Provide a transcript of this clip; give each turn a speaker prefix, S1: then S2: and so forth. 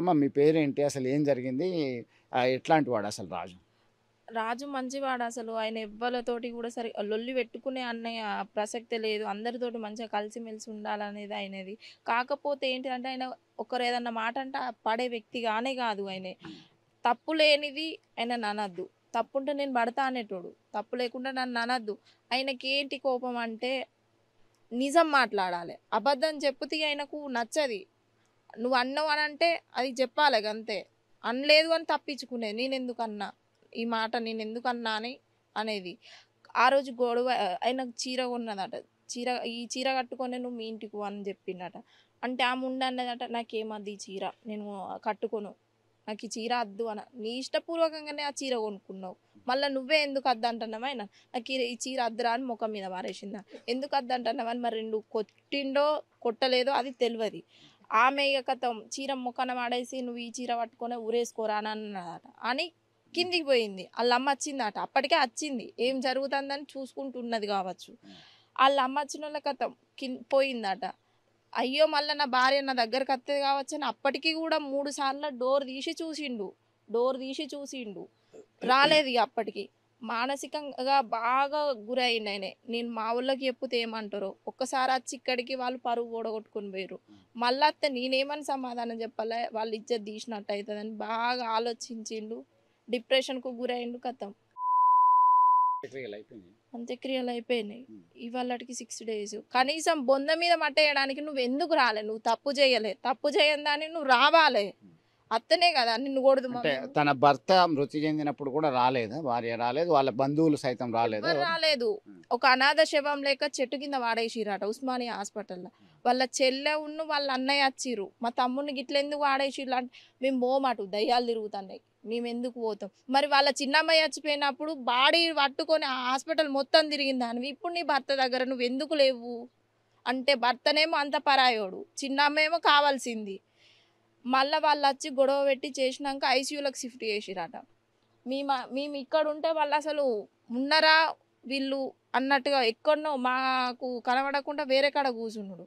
S1: అమ్మ మీ పేరేంటి? అసలు ఏం జరిగింది? ఎట్లాంటి వాడు అసలు రాజు?
S2: రాజు మంచివాడు అసలు. ఆయన ఎవ్వలతోటి కూడా లొల్లి పెట్టుకునే అన్నయ్య ప్రసక్తే లేదు. అందరితోటి మంచిగా కలిసిమెలిసి ఉండాలనేది ఆయనది. కాకపోతే ఏంటిదంటే ఆయన ఒకరు ఏదన్నా మాట అంటే పడే వ్యక్తి గానే కాదు ఆయనే. తప్పు లేనిది ఆయనని అనద్దు. తప్పుంటే నేను పడతా అనేటోడు. తప్పు లేకుండా నన్ను అనద్దు. ఆయనకేంటి కోపం అంటే నిజం మాట్లాడాలి. అబద్ధం చెప్తే ఆయనకు నచ్చది. నువ్వు అన్నావు అనంటే అది చెప్పాలి గంతే. అనలేదు అని తప్పించుకునేది. నేనెందుకన్నా? ఈ మాట నేనెందుకన్నా అనేది. ఆ రోజు గొడవ ఆయనకు చీర కొన్నదట. ఈ చీర కట్టుకొనే నువ్వు మీ ఇంటికి పో అని చెప్పిండట. అంటే ఆమె ఉండన్నదట నాకేమద్దు ఈ చీర. నేను కట్టుకోను. నాకు ఈ చీర అద్దు నీ ఇష్టపూర్వకంగానే ఆ చీర కొనుక్కున్నావు. మళ్ళా నువ్వే ఎందుకు అద్దంటున్నావు ఆయన? నాకు ఈ చీర అద్దురా అని ముఖం మీద పారేసిందా? ఎందుకు అద్దంటున్నావు అని మరి నువ్వు కొట్టిండో కొట్టలేదో అది తెలవది. ఆమె ఇక కథం చీర మొక్కన వాడేసి నువ్వు ఈ చీర పట్టుకొని ఊరేసుకోరా అని అన్నదట. అని కిందికి పోయింది. వాళ్ళ అమ్మ వచ్చిందట. అప్పటికే వచ్చింది. ఏం జరుగుతుందని చూసుకుంటున్నది కావచ్చు. వాళ్ళ అమ్మ వచ్చిన వాళ్ళ కథం పోయిందట. అయ్యో మళ్ళీ నా భార్య నా దగ్గరకు వస్తుంది కావచ్చు అని అప్పటికి కూడా 3 సార్లు డోర్ తీసి చూసిండు. రాలేదు ఇక అప్పటికి. మానసికంగా బాగా గురయ్యిండు ఆయన. నేను మా ఊళ్ళకి చెప్తే ఏమంటారో. ఒక్కసారి వచ్చి ఇక్కడికి వాళ్ళు పరువు ఓడగొట్టుకొని పోయారు. మళ్ళీ అత్త నేనేమని సమాధానం చెప్పాలి? వాళ్ళు ఇజ్జత్ తీసినట్టు అవుతుందని బాగా ఆలోచించిండు. డిప్రెషన్కు గురయ్యిండు. కథం అంత్యక్రియలు అయిపోయినాయి. ఇవాళకి 6 డేస్. కనీసం బొంద మీద మట్టేయడానికి నువ్వు ఎందుకు రాలే? నువ్వు తప్పు చేయలే. తప్పు చేయని దాన్ని నువ్వు రావాలే. అత్తనే కదా నిన్ను కొడదు.
S1: అంటే తన భర్త మృతి చెందినప్పుడు కూడా రాలేదా? భార్య రాలేదు, వాళ్ళ బంధువులు సైతం రాలేదా?
S2: రాలేదు. ఒక అనాథ శవం లేక చెట్టు కింద వాడేసిరట ఉస్మానియా హాస్పిటల్లో. వాళ్ళ చెల్లె వాళ్ళ అన్నయ్య వచ్చిర్రు. మా తమ్ముడిని గిట్ల ఎందుకు వాడేసిర్రు అంటే మేము పోమటు దయ్యాలు తిరుగుతున్నాయి, మేము ఎందుకు పోతాం? మరి వాళ్ళ చిన్నమ్మాయి చచ్చిపోయినప్పుడు బాడీ పట్టుకొని ఆ హాస్పిటల్ మొత్తం తిరిగిందానివి. ఇప్పుడు నీ భర్త దగ్గర నువ్వు ఎందుకు లేవు అంటే భర్తనేమో అంత పరాయోడు, చిన్నమ్మేమో కావాల్సింది. మళ్ళీ వాళ్ళు వచ్చి గొడవ పెట్టి చేసినాక ఐసీయూలకు షిఫ్ట్ చేసిరట. మేము ఇక్కడ ఉంటే వాళ్ళు అసలు ఉన్నారా వీళ్ళు అన్నట్టుగా ఎక్కడనో మాకు కనబడకుండా వేరే కాడ కూర్చున్నాడు.